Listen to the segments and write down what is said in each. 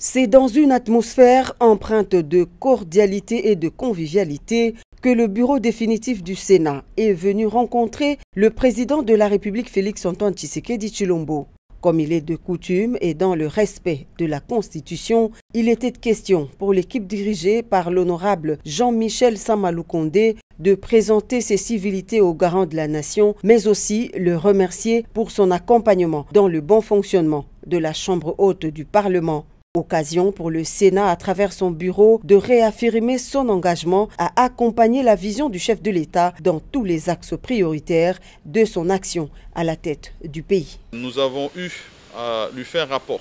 C'est dans une atmosphère empreinte de cordialité et de convivialité que le bureau définitif du Sénat est venu rencontrer le président de la République Félix-Antoine Tshisekedi Tshilombo. Comme il est de coutume et dans le respect de la Constitution, il était question pour l'équipe dirigée par l'honorable Jean-Michel Sama Lukonde de présenter ses civilités au garant de la nation, mais aussi le remercier pour son accompagnement dans le bon fonctionnement de la Chambre haute du Parlement. Occasion pour le Sénat, à travers son bureau, de réaffirmer son engagement à accompagner la vision du chef de l'État dans tous les axes prioritaires de son action à la tête du pays. Nous avons eu à lui faire rapport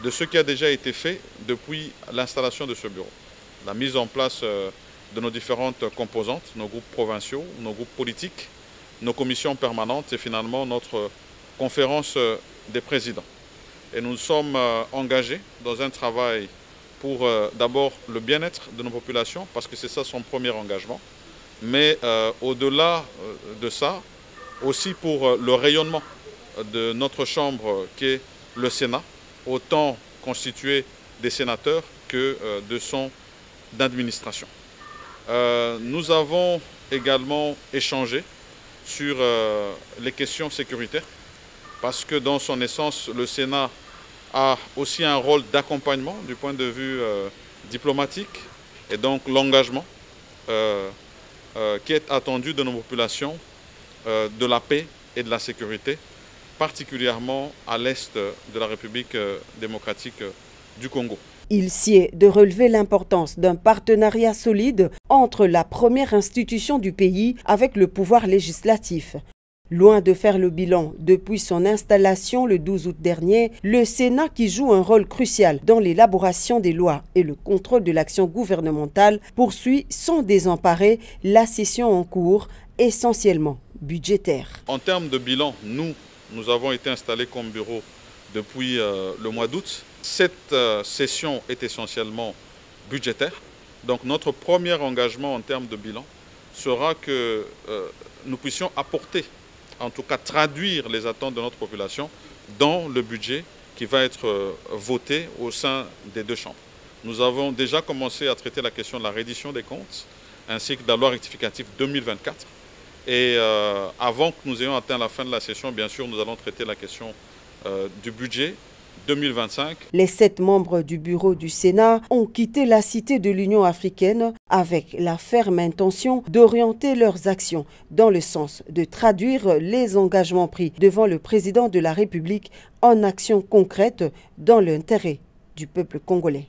de ce qui a déjà été fait depuis l'installation de ce bureau. La mise en place de nos différentes composantes, nos groupes provinciaux, nos groupes politiques, nos commissions permanentes et finalement notre conférence des présidents. Et nous sommes engagés dans un travail pour d'abord le bien-être de nos populations, parce que c'est ça son premier engagement, mais au-delà de ça, aussi pour le rayonnement de notre chambre qui est le Sénat, autant constitué des sénateurs que de son administration. Nous avons également échangé sur les questions sécuritaires, parce que dans son essence, le Sénat a aussi un rôle d'accompagnement du point de vue diplomatique, et donc l'engagement qui est attendu de nos populations de la paix et de la sécurité, particulièrement à l'est de la République démocratique du Congo. Il sied de relever l'importance d'un partenariat solide entre la première institution du pays avec le pouvoir législatif. Loin de faire le bilan depuis son installation le 12 août dernier, le Sénat, qui joue un rôle crucial dans l'élaboration des lois et le contrôle de l'action gouvernementale, poursuit sans désemparer la session en cours, essentiellement budgétaire. En termes de bilan, nous avons été installés comme bureau depuis le mois d'août. Cette session est essentiellement budgétaire. Donc notre premier engagement en termes de bilan sera que nous puissions apporter, en tout cas traduire les attentes de notre population dans le budget qui va être voté au sein des deux chambres. Nous avons déjà commencé à traiter la question de la reddition des comptes ainsi que de la loi rectificative 2024. Et avant que nous ayons atteint la fin de la session, bien sûr, nous allons traiter la question du budget 2025. Les 7 membres du bureau du Sénat ont quitté la cité de l'Union africaine avec la ferme intention d'orienter leurs actions dans le sens de traduire les engagements pris devant le président de la République en actions concrètes dans l'intérêt du peuple congolais.